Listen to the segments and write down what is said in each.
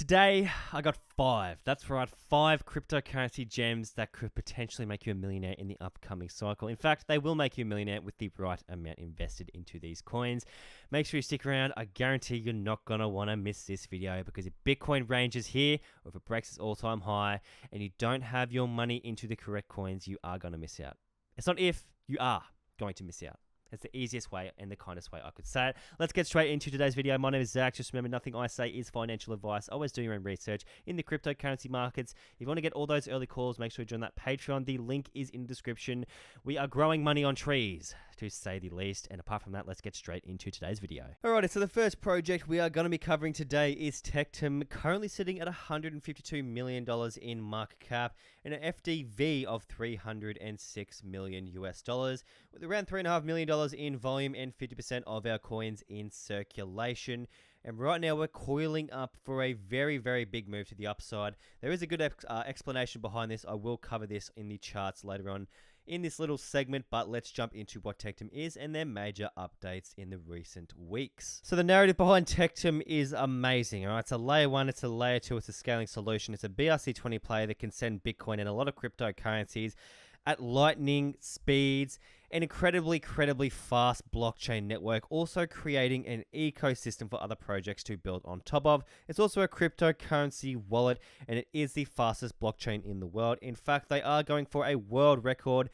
today I got 5. That's right, 5 cryptocurrency gems that could potentially make you a millionaire in the upcoming cycle. In fact, they will make you a millionaire with the right amount invested into these coins. Make sure you stick around. I guarantee you're not going to want to miss this video, because if Bitcoin ranges here, or if it breaks its all-time high, and you don't have your money into the correct coins, you are going to miss out. It's not if, you are going to miss out. That's the easiest way and the kindest way I could say it. Let's get straight into today's video. My name is Zach. Just remember, nothing I say is financial advice. Always do your own research in the cryptocurrency markets. If you want to get all those early calls, make sure you join that Patreon. The link is in the description. We are growing money on trees, to say the least. And apart from that, let's get straight into today's video. Alrighty, so the first project we are going to be covering today is Tectum, currently sitting at $152 million in market cap and an FDV of $306 million US dollars, with around $3.5 million in volume and 50% of our coins in circulation. And right now we're coiling up for a very, very big move to the upside. There is a good explanation behind this. I will cover this in the charts later on in this little segment, but let's jump into what Tectum is and their major updates in the recent weeks. So the narrative behind Tectum is amazing. All right, it's a layer 1, it's a layer 2, it's a scaling solution. It's a BRC20 player that can send Bitcoin and a lot of cryptocurrencies at lightning speeds, an incredibly fast blockchain network, also creating an ecosystem for other projects to build on top of. It's also a cryptocurrency wallet, and it is the fastest blockchain in the world. In fact, they are going for a world record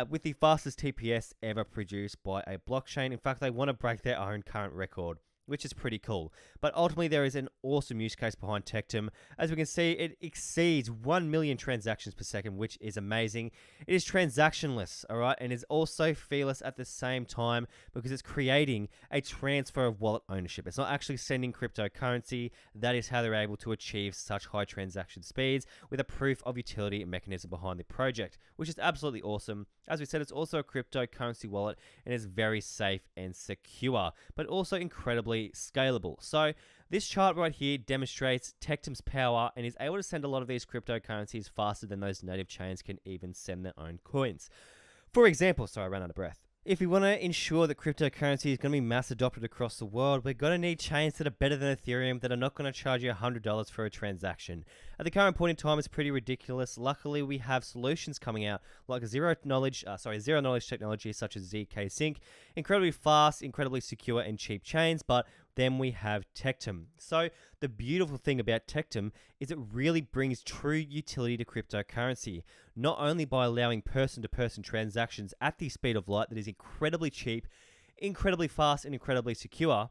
with the fastest TPS ever produced by a blockchain. In fact, they want to break their own current record, which is pretty cool. But ultimately, there is an awesome use case behind Tectum. As we can see, it exceeds 1 million transactions per second, which is amazing. It is transactionless, all right, and is also feeless at the same time, because it's creating a transfer of wallet ownership. It's not actually sending cryptocurrency. That is how they're able to achieve such high transaction speeds, with a proof of utility mechanism behind the project, which is absolutely awesome. As we said, it's also a cryptocurrency wallet and is very safe and secure, but also incredibly scalable. So this chart right here demonstrates Tectum's power and is able to send a lot of these cryptocurrencies faster than those native chains can even send their own coins. For example, sorry, I ran out of breath. If we want to ensure that cryptocurrency is going to be mass adopted across the world, we're going to need chains that are better than Ethereum, that are not going to charge you $100 for a transaction. At the current point in time, it's pretty ridiculous. Luckily, we have solutions coming out like zero knowledge technology such as ZKSync, incredibly fast, incredibly secure, and cheap chains. But then we have Tectum. So the beautiful thing about Tectum is it really brings true utility to cryptocurrency, not only by allowing person-to-person transactions at the speed of light that is incredibly cheap, incredibly fast, and incredibly secure,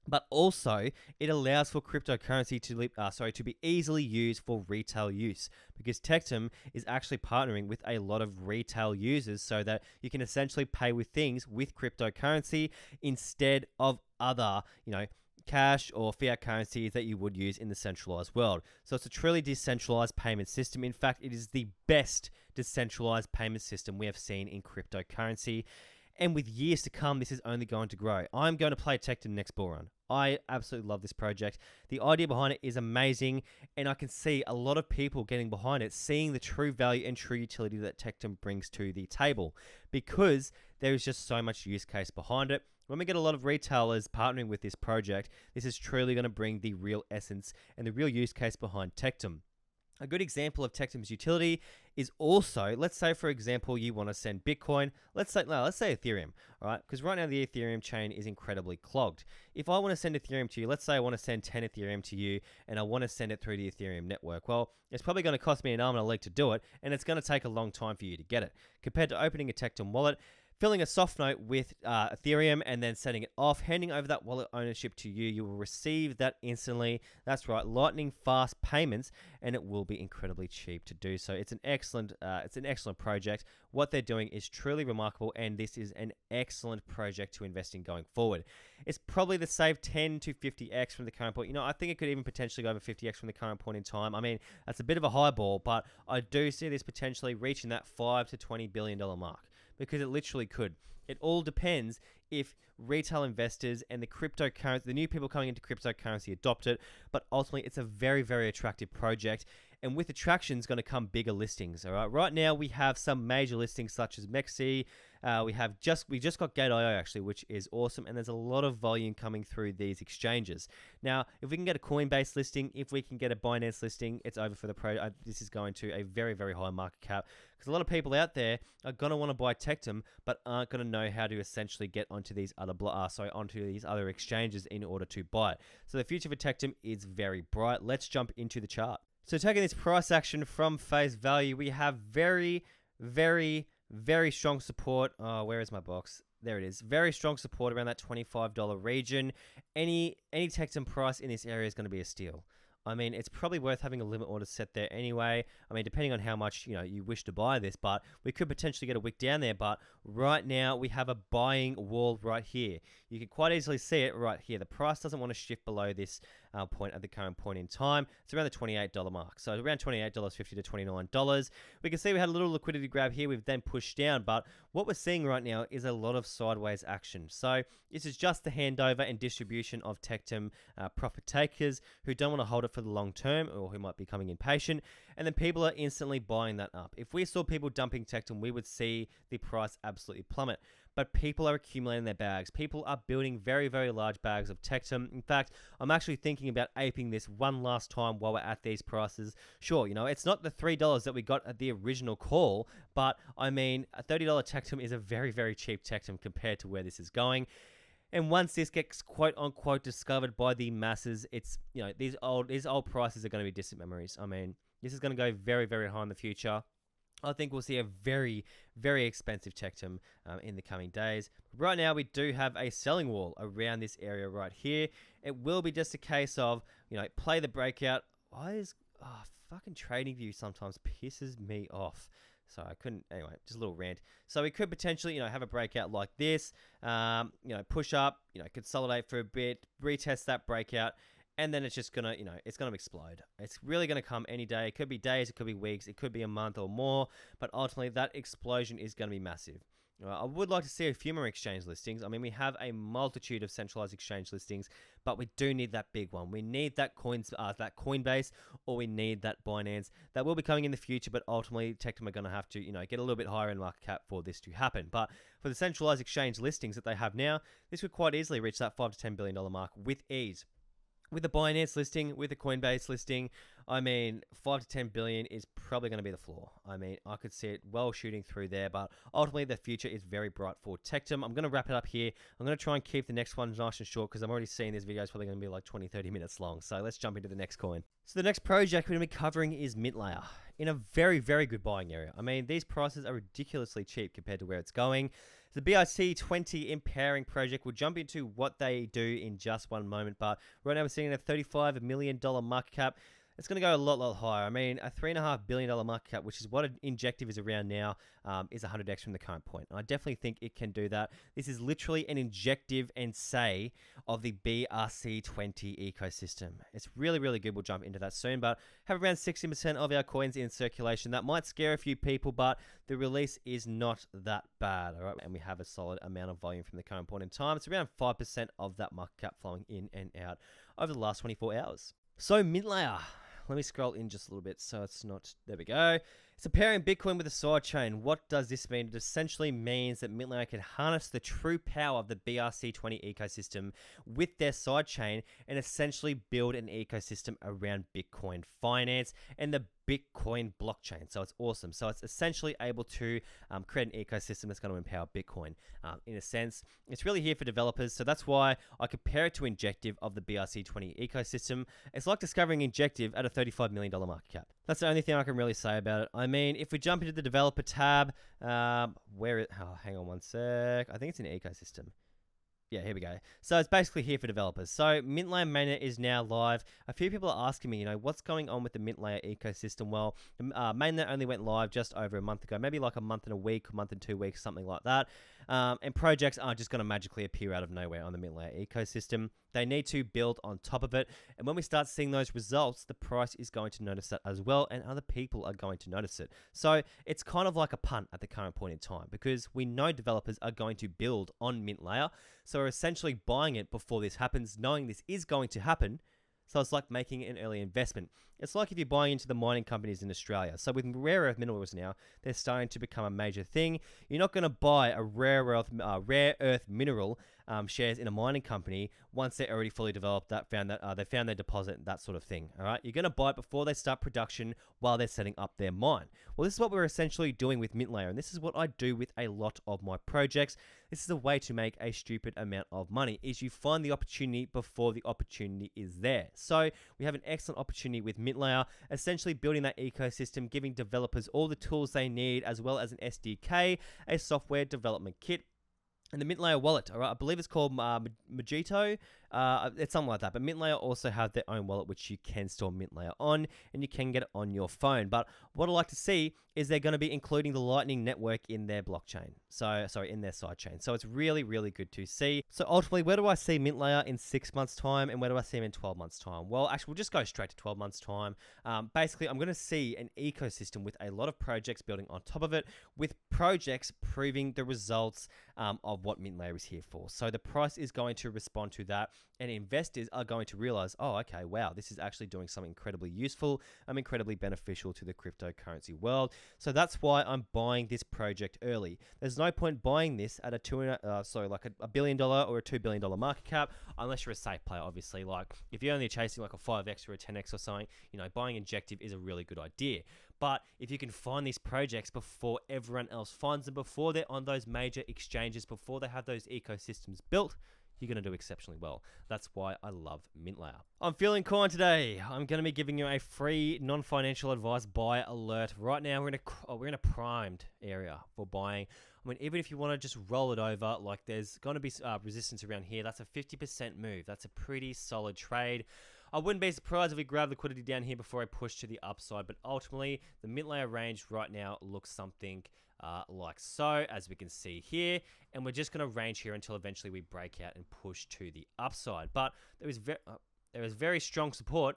but also it allows for cryptocurrency to be easily used for retail use, because Tectum is actually partnering with a lot of retail users so that you can essentially pay with things with cryptocurrency instead of other, cash or fiat currencies that you would use in the centralized world. So it's a truly decentralized payment system. In fact, it is the best decentralized payment system we have seen in cryptocurrency. And with years to come, this is only going to grow. I'm going to play Tectum next bullrun. I absolutely love this project. The idea behind it is amazing, and I can see a lot of people getting behind it, seeing the true value and true utility that Tectum brings to the table, because there is just so much use case behind it. When we get a lot of retailers partnering with this project, this is truly going to bring the real essence and the real use case behind Tectum. A good example of Tectum's utility is also, let's say, for example, you want to send Bitcoin. Let's say Ethereum, all right? Because right now the Ethereum chain is incredibly clogged. If I want to send Ethereum to you, let's say I want to send 10 Ethereum to you, and I want to send it through the Ethereum network. Well, it's probably going to cost me an arm and a leg to do it, and it's going to take a long time for you to get it. Compared to opening a Tectum wallet, filling a soft note with Ethereum, and then setting it off, handing over that wallet ownership to you, you will receive that instantly. That's right, lightning fast payments, and it will be incredibly cheap to do so. It's an excellent project. What they're doing is truly remarkable, and this is an excellent project to invest in going forward. It's probably the save 10 to 50x from the current point. I think it could even potentially go over 50x from the current point in time. I mean, that's a bit of a high ball, but I do see this potentially reaching that $5 to $20 billion mark, because it literally could. It all depends if retail investors and the new people coming into cryptocurrency adopt it. But ultimately, it's a very, very attractive project. And with attraction is going to come bigger listings. All right. Right now, we have some major listings such as Mexi. We just got Gate.io actually, which is awesome, and there's a lot of volume coming through these exchanges. Now, if we can get a Coinbase listing, if we can get a Binance listing, it's over for the pro. This is going to a very, very high market cap because a lot of people out there are going to want to buy Tectum, but aren't going to know how to essentially get onto these other exchanges in order to buy it. So the future for Tectum is very bright. Let's jump into the chart. So taking this price action from face value, we have very, very, very strong support. Oh, where is my box? There it is. Very strong support around that $25 region. Any Tectum price in this area is going to be a steal. I mean, it's probably worth having a limit order set there anyway. I mean, depending on how much, you wish to buy this, but we could potentially get a wick down there. But right now, we have a buying wall right here. You can quite easily see it right here. The price doesn't want to shift below this point at the current point in time. It's around the $28 mark. So around $28.50 to $29. We can see we had a little liquidity grab here. We've then pushed down, but what we're seeing right now is a lot of sideways action. So this is just the handover and distribution of Tectum profit takers who don't want to hold it for the long term or who might be becoming impatient. And then people are instantly buying that up. If we saw people dumping Tectum, we would see the price absolutely plummet. But people are accumulating their bags. People are building very, very large bags of Tectum. In fact, I'm actually thinking about aping this one last time while we're at these prices. Sure, it's not the $3 that we got at the original call, but I mean, a $30 Tectum is a very, very cheap Tectum compared to where this is going. And once this gets quote unquote discovered by the masses, it's, these old prices are going to be distant memories. I mean, this is going to go very, very high in the future. I think we'll see a very, very expensive Tectum in the coming days. Right now, we do have a selling wall around this area right here. It will be just a case of, play the breakout. Fucking TradingView sometimes pisses me off. So I couldn't, anyway, just a little rant. So we could potentially, have a breakout like this, push up, consolidate for a bit, retest that breakout, and then it's just going to, it's going to explode. It's really going to come any day. It could be days, it could be weeks, it could be a month or more, but ultimately that explosion is going to be massive. I would like to see a few more exchange listings. I mean, we have a multitude of centralized exchange listings, but we do need that big one. We need that Coinbase, or we need that Binance. That will be coming in the future, but ultimately, Tectum are going to have to, get a little bit higher in market cap for this to happen. But for the centralized exchange listings that they have now, this could quite easily reach that $5 to $10 billion mark with ease. With the Binance listing, with the Coinbase listing, I mean, 5 to 10 billion is probably going to be the floor. I mean, I could see it well shooting through there, but ultimately the future is very bright for Tectum. I'm going to wrap it up here. I'm going to try and keep the next one nice and short because I'm already seeing this video is probably going to be like 20, 30 minutes long. So let's jump into the next coin. So the next project we're going to be covering is Mintlayer in a very, very good buying area. I mean, these prices are ridiculously cheap compared to where it's going. The BRC20 empowering project, we'll jump into what they do in just one moment, but right now we're sitting at a $35 million market cap. It's going to go a lot higher. I mean, a $3.5 billion market cap, which is what an injective is around now, is 100x from the current point. And I definitely think it can do that. This is literally an injective and say of the BRC20 ecosystem. It's really, really good. We'll jump into that soon, but have around 60% of our coins in circulation. That might scare a few people, but the release is not that bad. All right, and we have a solid amount of volume from the current point in time. It's around 5% of that market cap flowing in and out over the last 24 hours. So Mintlayer. Let me scroll in just a little bit so it's not... There we go. It's pairing Bitcoin with a sidechain. What does this mean? It essentially means that Mintlayer can harness the true power of the BRC20 ecosystem with their sidechain and essentially build an ecosystem around Bitcoin finance and the Bitcoin blockchain. So it's awesome. So it's essentially able to create an ecosystem that's going to empower Bitcoin. In a sense, it's really here for developers. So that's why I compare it to Injective of the BRC20 ecosystem. It's like discovering Injective at a $35 million market cap. That's the only thing I can really say about it. I mean, if we jump into the developer tab, hang on one sec. I think it's an ecosystem. Yeah, here we go. So it's basically here for developers. So Mintlayer mainnet is now live. A few people are asking me, what's going on with the Mintlayer ecosystem? Well, the mainnet only went live just over a month ago, maybe like a month and a week, a month and 2 weeks, something like that. And projects aren't just going to magically appear out of nowhere on the Mintlayer ecosystem. They need to build on top of it. And when we start seeing those results, the price is going to notice that as well, and other people are going to notice it. So it's kind of like a punt at the current point in time, because we know developers are going to build on Mintlayer. So we're essentially buying it before this happens, knowing this is going to happen. So it's like making an early investment. It's like if you're buying into the mining companies in Australia. So with rare earth minerals now, they're starting to become a major thing. You're not going to buy a rare earth mineral shares in a mining company once they're already fully developed, they found their deposit, that sort of thing. All right, you're going to buy it before they start production while they're setting up their mine. Well, this is what we're essentially doing with Mintlayer, and this is what I do with a lot of my projects. This is a way to make a stupid amount of money, is you find the opportunity before the opportunity is there. So we have an excellent opportunity with Mintlayer, essentially building that ecosystem, giving developers all the tools they need, as well as an SDK, a software development kit, and the Mintlayer wallet. All right, I believe it's called Mojito. It's something like that. But Mintlayer also have their own wallet, which you can store Mintlayer on, and you can get it on your phone. But what I like to see is they're going to be including the Lightning Network in their blockchain. In their sidechain. So it's really, really good to see. So ultimately, where do I see Mintlayer in 6 months' time, and where do I see them in 12 months' time? Well, actually, we'll just go straight to 12 months' time. Basically, I'm going to see an ecosystem with a lot of projects building on top of it, with projects proving the results of what Mintlayer is here for. So the price is going to respond to that, and investors are going to realize, oh, okay, wow, this is actually doing something incredibly useful, incredibly beneficial to the cryptocurrency world. So that's why I'm buying this project early. There's no point buying this at a $1 billion or a $2 billion market cap, unless you're a safe player, obviously. Like if you're only chasing like a 5x or a 10x or something, buying Injective is a really good idea. But if you can find these projects before everyone else finds them, before they're on those major exchanges, before they have those ecosystems built, you're going to do exceptionally well. That's why I love Mintlayer. I'm feeling coin today. I'm going to be giving you a free non-financial advice buy alert. Right now, we're in a primed area for buying. I mean, even if you want to just roll it over, like there's going to be resistance around here. That's a 50% move. That's a pretty solid trade. I wouldn't be surprised if we grab liquidity down here before I push to the upside, but ultimately, the Mintlayer range right now looks something like so, as we can see here, and we're just going to range here until eventually we break out and push to the upside. But there is very strong support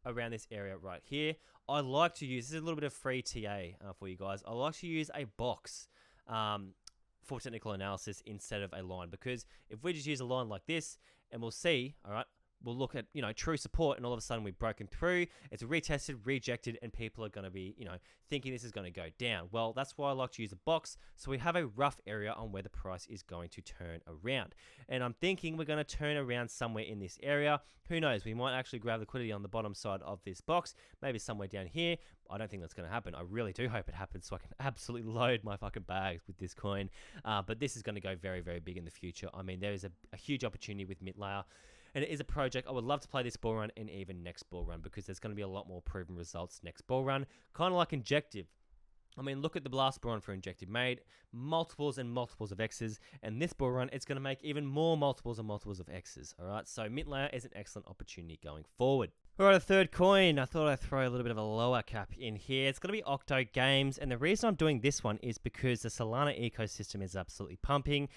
around this area right here. I like to use, this is a little bit of free TA for you guys, I like to use a box for technical analysis instead of a line, because if we just use a line like this, and we'll see, all right, we'll look at, true support, and all of a sudden we've broken through, it's retested, rejected, and people are going to be, thinking this is going to go down. Well, that's why I like to use a box, so we have a rough area on where the price is going to turn around. And I'm thinking we're going to turn around somewhere in this area. Who knows? We might actually grab liquidity on the bottom side of this box, maybe somewhere down here. I don't think that's going to happen. I really do hope it happens so I can absolutely load my fucking bags with this coin. But this is going to go very, very big in the future. I mean, there is a huge opportunity with Mintlayer. And it is a project I would love to play this bull run and even next bull run, because there's going to be a lot more proven results next bull run. Kind of like Injective. I mean, look at the last bull run for Injective. Made multiples and multiples of X's. And this bull run, it's going to make even more multiples and multiples of X's. All right. So Mintlayer is an excellent opportunity going forward. All right, a third coin. I thought I'd throw a little bit of a lower cap in here. It's going to be Octo Games. And the reason I'm doing this one is because the Solana ecosystem is absolutely pumping.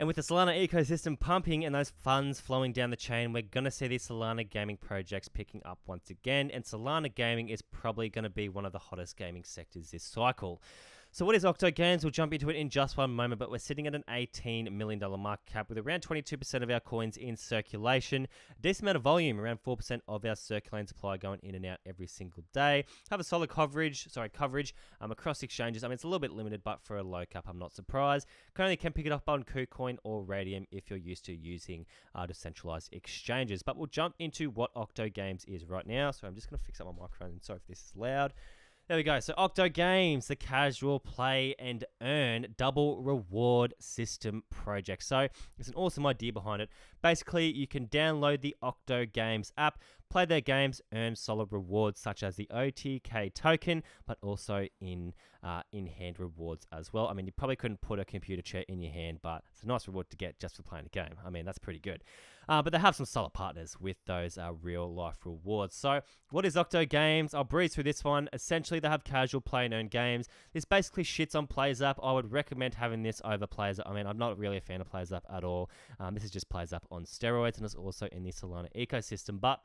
And with the Solana ecosystem pumping and those funds flowing down the chain, we're going to see these Solana gaming projects picking up once again. And Solana gaming is probably going to be one of the hottest gaming sectors this cycle. So what is Octo Games? We'll jump into it in just one moment, but we're sitting at an $18 million market cap with around 22% of our coins in circulation. A decent amount of volume, around 4% of our circulating supply going in and out every single day. Have a solid coverage across exchanges. I mean, it's a little bit limited, but for a low cap, I'm not surprised. Currently can pick it up on KuCoin or Radium if you're used to using decentralized exchanges. But we'll jump into what Octo Games is right now. So I'm just going to fix up my microphone. Sorry if this is loud. There we go. So Octo Games, the casual play and earn double reward system project. So there's an awesome idea behind it. Basically, you can download the Octo Games app, play their games, earn solid rewards such as the OTK token, but also in-hand rewards as well. I mean, you probably couldn't put a computer chair in your hand, but it's a nice reward to get just for playing the game. I mean, that's pretty good. But they have some solid partners with those real life rewards. So what is Octo Games? I'll breeze through this one. Essentially, they have casual play and earn games. This basically shits on Players App. I would recommend having this over Players App. I mean, I'm not really a fan of Players App at all. This is just Players App on steroids, and it's also in the Solana ecosystem. But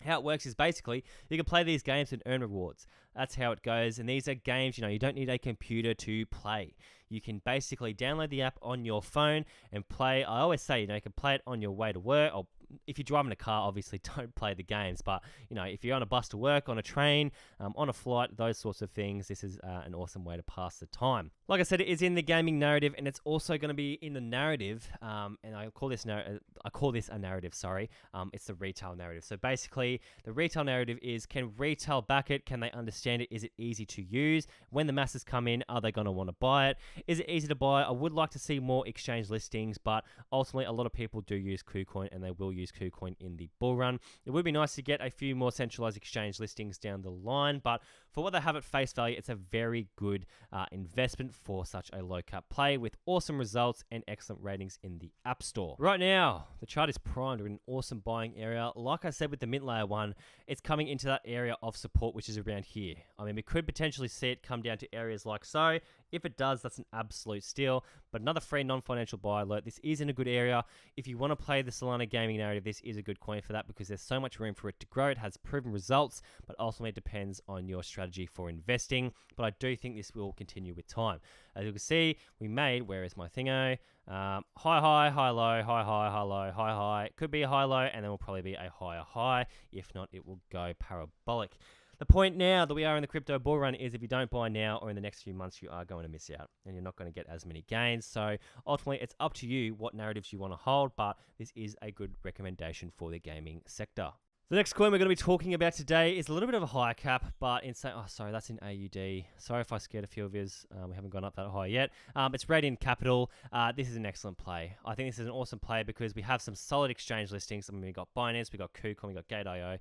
how it works is basically you can play these games and earn rewards. That's how it goes. And these are games, you don't need a computer to play. You can basically download the app on your phone and play. I always say, you can play it on your way to work, or if you're driving a car, obviously don't play the games. But, if you're on a bus to work, on a train, on a flight, those sorts of things, this is an awesome way to pass the time. Like I said, it is in the gaming narrative, and it's also going to be in the narrative, and I call this a narrative, sorry. It's the retail narrative. So basically, the retail narrative is, can retail back it? Can they understand it? Is it easy to use? When the masses come in, are they going to want to buy it? Is it easy to buy? I would like to see more exchange listings, but ultimately a lot of people do use KuCoin, and they will use KuCoin in the bull run. It would be nice to get a few more centralized exchange listings down the line, but for what they have at face value, it's a very good investment for such a low cap play with awesome results and excellent ratings in the App Store. Right now, the chart is primed. We're in an awesome buying area. Like I said with the Mintlayer one, it's coming into that area of support, which is around here. I mean, we could potentially see it come down to areas like so. If it does, that's an absolute steal. But another free non-financial buy alert. This is in a good area. If you want to play the Solana gaming narrative, this is a good coin for that because there's so much room for it to grow. It has proven results, but ultimately it depends on your strategy for investing. But I do think this will continue with time. As you can see, we made, where is my thingo? High, high, high, low, high, high, high, low, high, high. It could be a high, low, and then will probably be a higher high. If not, it will go parabolic. The point now that we are in the crypto bull run is if you don't buy now or in the next few months, you are going to miss out and you're not going to get as many gains. So ultimately, it's up to you what narratives you want to hold, but this is a good recommendation for the gaming sector. The next coin we're going to be talking about today is a little bit of a higher cap, but that's in AUD. Sorry if I scared a few of yous. We haven't gone up that high yet. It's RDNT Capital. This is an excellent play. I think this is an awesome play because we have some solid exchange listings. I mean, we got Binance, we got KuCoin, we got Gate.io,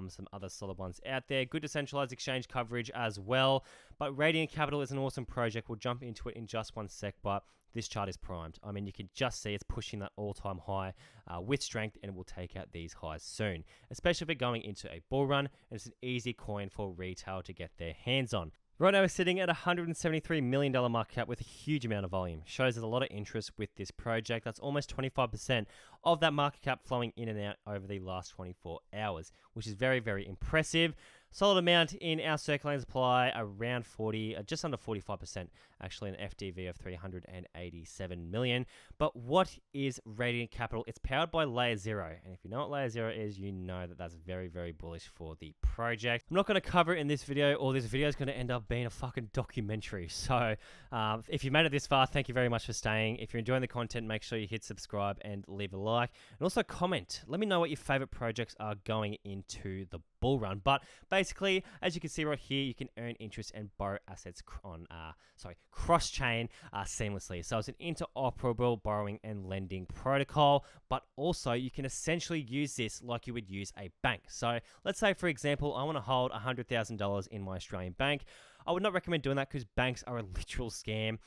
some other solid ones out there. Good decentralized exchange coverage as well. But RDNT Capital is an awesome project. We'll jump into it in just one sec, but this chart is primed. I mean, you can just see it's pushing that all-time high with strength, and it will take out these highs soon, especially if we're going into a bull run, and it's an easy coin for retail to get their hands on. Right now, we're sitting at $173 million market cap with a huge amount of volume. Shows there's a lot of interest with this project. That's almost 25% of that market cap flowing in and out over the last 24 hours, which is very, very impressive. Solid amount in our circulating supply, around 40, just under 45%, actually, an FDV of 387 million. But what is RDNT Capital? It's powered by Layer 0. And if you know what Layer 0 is, you know that that's very, very bullish for the project. I'm not going to cover it in this video, or this video is going to end up being a fucking documentary. So if you made it this far, thank you very much for staying. If you're enjoying the content, make sure you hit subscribe and leave a like. And also comment. Let me know what your favorite projects are going into the bull run. But basically, as you can see right here, you can earn interest and borrow assets on cross-chain seamlessly. So it's an interoperable borrowing and lending protocol, but also you can essentially use this like you would use a bank. So let's say, for example, I want to hold $100,000 in my Australian bank. I would not recommend doing that because banks are a literal scam.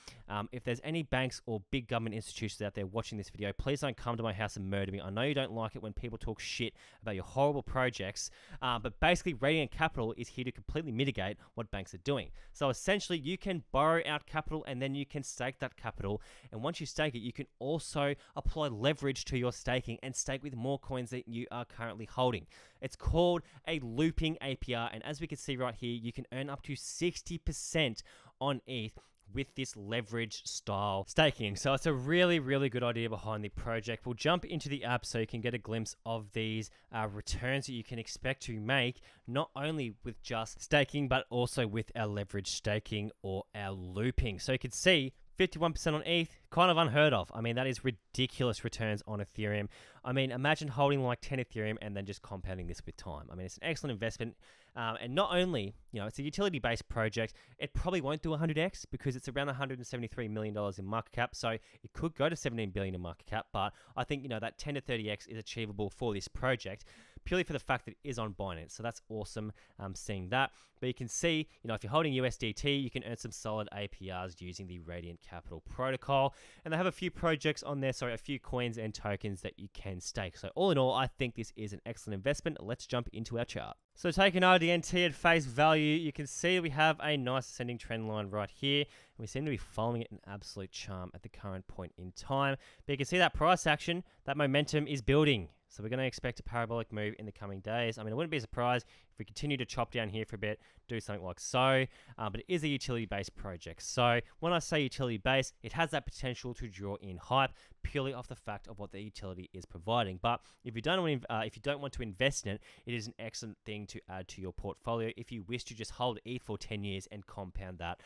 If there's any banks or big government institutions out there watching this video, please don't come to my house and murder me. I know you don't like it when people talk shit about your horrible projects, but basically RDNT Capital is here to completely mitigate what banks are doing. So essentially, you can borrow out capital and then you can stake that capital. And once you stake it, you can also apply leverage to your staking and stake with more coins that you are currently holding. It's called a looping APR. And as we can see right here, you can earn up to 60% on ETH with this leverage style staking. So it's a really, really good idea behind the project. We'll jump into the app so you can get a glimpse of these returns that you can expect to make, not only with just staking, but also with our leverage staking or our looping. So you can see 51% on ETH, kind of unheard of. I mean, that is ridiculous returns on Ethereum. I mean, imagine holding like 10 Ethereum and then just compounding this with time. I mean, it's an excellent investment. And not only, it's a utility-based project, it probably won't do 100x because it's around $173 million in market cap. So it could go to $17 billion in market cap. But I think, that 10 to 30x is achievable for this project. purely for the fact that it is on Binance. So that's awesome seeing that. But you can see, if you're holding USDT, you can earn some solid APRs using the Radiant Capital protocol. And they have a few projects on there, a few coins and tokens that you can stake. So all in all, I think this is an excellent investment. Let's jump into our chart. So taking RDNT at face value, you can see we have a nice ascending trend line right here. And we seem to be following it in absolute charm at the current point in time. But you can see that price action, that momentum is building. So we're going to expect a parabolic move in the coming days. I mean, I wouldn't be surprised if we continue to chop down here for a bit, do something like so. But it is a utility-based project. So when I say utility-based, it has that potential to draw in hype purely off the fact of what the utility is providing. But if you don't want to invest in it, it is an excellent thing to add to your portfolio if you wish to just hold ETH for 10 years and compound that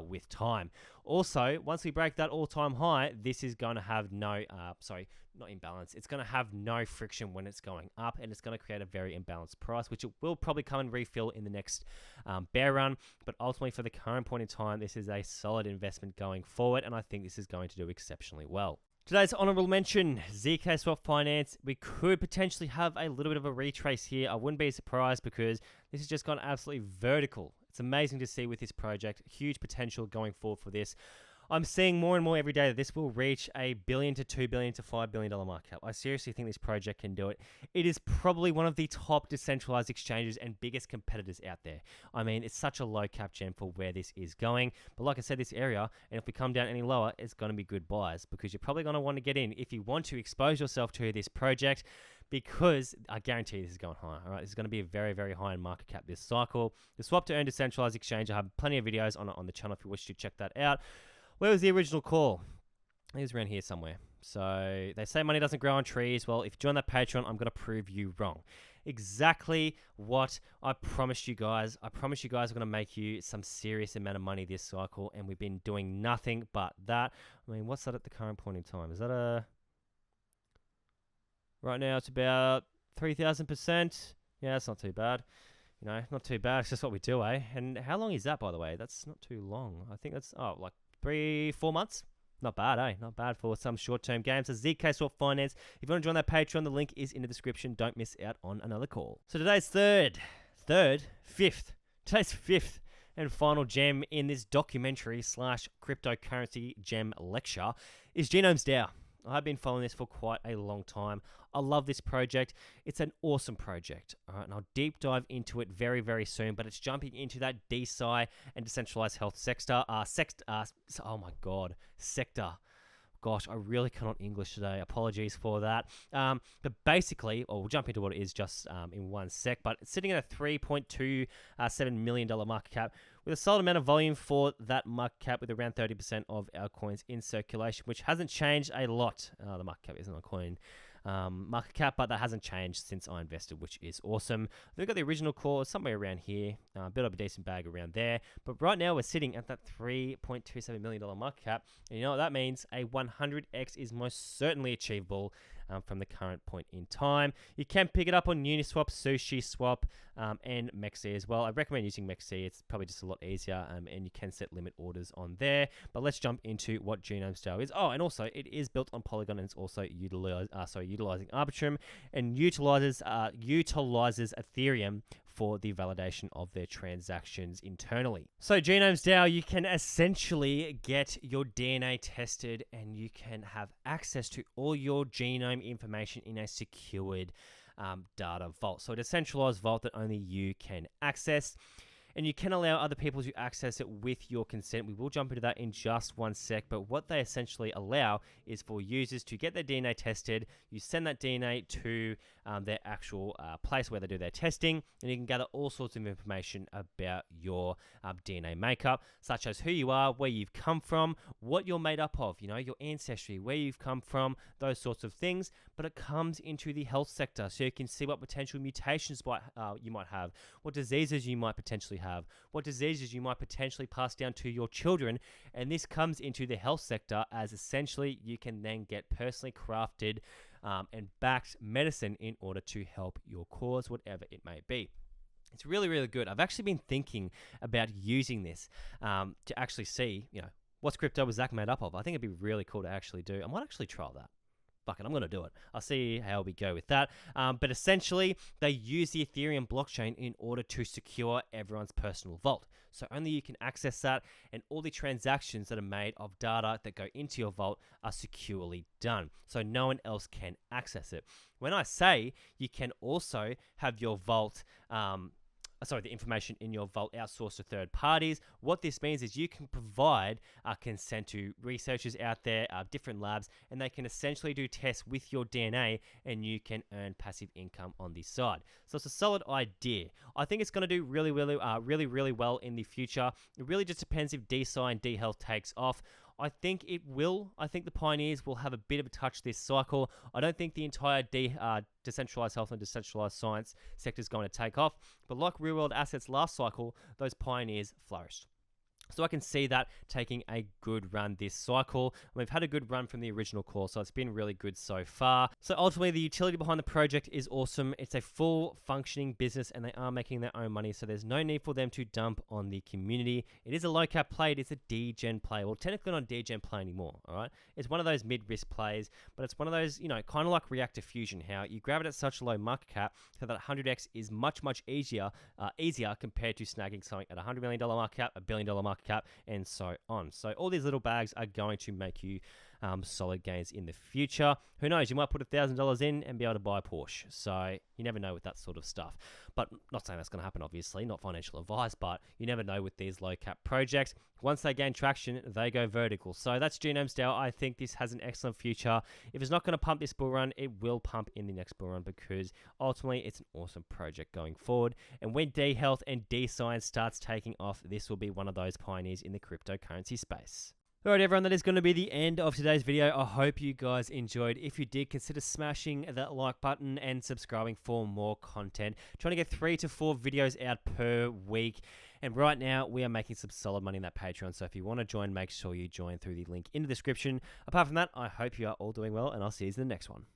with time. Also, once we break that all-time high, this is going to have no, not imbalance. It's going to have no friction when it's going up, and it's going to create a very imbalanced price, which it will probably come and refill in the next bear run. But ultimately, for the current point in time, this is a solid investment going forward, and I think this is going to do exceptionally well. Today's honorable mention, ZKSwap Finance. We could potentially have a little bit of a retrace here. I wouldn't be surprised because this has just gone absolutely vertical. It's amazing to see with this project. Huge potential going forward for this. I'm seeing more and more every day that this will reach $1 billion to $2 billion to $5 billion market cap. I seriously think this project can do it. It is probably one of the top decentralized exchanges and biggest competitors out there. I mean, it's such a low cap gem for where this is going. But like I said, this area, and if we come down any lower, it's going to be good buys because you're probably going to want to get in if you want to expose yourself to this project, because I guarantee this is going high. All right, this is going to be a very, very high in market cap this cycle. The swap to earn decentralized exchange, I have plenty of videos on the channel if you wish to check that out. Where was the original call? It was around here somewhere. So they say money doesn't grow on trees. Well, if you join that Patreon, I'm going to prove you wrong. Exactly what I promised you guys. I promised you guys I'm going to make you some serious amount of money this cycle, and we've been doing nothing but that. I mean, what's that at the current point in time? Is that a... Right now, it's about 3,000%. Yeah, that's not too bad. Not too bad. It's just what we do, eh? And how long is that, by the way? That's not too long. I think that's, like 3-4 months. Not bad, eh? Not bad for some short-term games. So ZKSwap Finance. If you want to join that Patreon, the link is in the description. Don't miss out on another call. So today's fifth and final gem in this documentary / cryptocurrency gem lecture is GenomesDAO. I've been following this for quite a long time. I love this project. It's an awesome project. All right, and I'll deep dive into it very, very soon. But it's jumping into that DeSci and decentralized health sector. Sector. Gosh, I really cannot English today. Apologies for that. But basically, we'll jump into what it is just in one sec. But it's sitting at a $3.27 million market cap with a solid amount of volume for that market cap, with around 30% of our coins in circulation, which hasn't changed a lot. The market cap isn't a coin market cap, but that hasn't changed since I invested, which is awesome. We've got the original core somewhere around here, a bit of a decent bag around there, but right now we're sitting at that $3.27 million market cap, and you know what that means? A 100x is most certainly achievable from the current point in time. You can pick it up on Uniswap, SushiSwap, and Mexi as well. I recommend using Mexi. It's probably just a lot easier, and you can set limit orders on there. But let's jump into what GenomesDAO is. Oh, and also it is built on Polygon, and it's also utilizing Arbitrum, and utilizes Ethereum for the validation of their transactions internally. So GenomesDAO, you can essentially get your DNA tested, and you can have access to all your genome information in a secured data vault. So a decentralized vault that only you can access. And you can allow other people to access it with your consent. We will jump into that in just one sec. But what they essentially allow is for users to get their DNA tested. You send that DNA to their actual place where they do their testing, and you can gather all sorts of information about your DNA makeup, such as who you are, where you've come from, what you're made up of, your ancestry, where you've come from, those sorts of things. But it comes into the health sector, so you can see what potential mutations you might have, what diseases you might potentially have, what diseases you might potentially pass down to your children. And this comes into the health sector, as essentially you can then get personally crafted and backed medicine in order to help your cause, whatever it may be. It's really, really good. I've actually been thinking about using this to actually see, what's crypto with Zach made up of. I think it'd be really cool to actually do. I might actually trial that. fuck it, I'm going to do it. I'll see how we go with that. But essentially, they use the Ethereum blockchain in order to secure everyone's personal vault. So only you can access that, and all the transactions that are made of data that go into your vault are securely done. So no one else can access it. When I say you can also have your vault, the information in your vault outsourced to third parties. What this means is you can provide consent to researchers out there, different labs, and they can essentially do tests with your DNA, and you can earn passive income on the side. So it's a solid idea. I think it's going to do really well in the future. It really just depends if DeSci and DHealth takes off. I think it will. I think the pioneers will have a bit of a touch this cycle. I don't think the entire decentralized health and decentralized science sector is going to take off. But like real world assets last cycle, those pioneers flourished. So I can see that taking a good run this cycle. We've had a good run from the original core, so it's been really good so far. So ultimately, the utility behind the project is awesome. It's a full functioning business, and they are making their own money, so there's no need for them to dump on the community. It is a low cap play. It is a degen play. Well, technically not a degen play anymore, all right? It's one of those mid-risk plays, but it's one of those, kind of like Reactor Fusion, how you grab it at such a low market cap, so that 100x is much easier compared to snagging something at $100 million market cap, $1 billion market cap, and so on. So all these little bags are going to make you solid gains in the future. Who knows? You might put $1,000 in and be able to buy a Porsche. So you never know with that sort of stuff. But not saying that's going to happen, obviously, not financial advice, but you never know with these low cap projects. Once they gain traction, they go vertical. So that's GenomesDAO. I think this has an excellent future. If it's not going to pump this bull run, it will pump in the next bull run, because ultimately it's an awesome project going forward. And when DHealth and DeScience starts taking off, this will be one of those pioneers in the cryptocurrency space. Alright everyone, that is going to be the end of today's video. I hope you guys enjoyed. If you did, consider smashing that like button and subscribing for more content. Trying to get 3 to 4 videos out per week. And right now, we are making some solid money in that Patreon. So if you want to join, make sure you join through the link in the description. Apart from that, I hope you are all doing well, and I'll see you in the next one.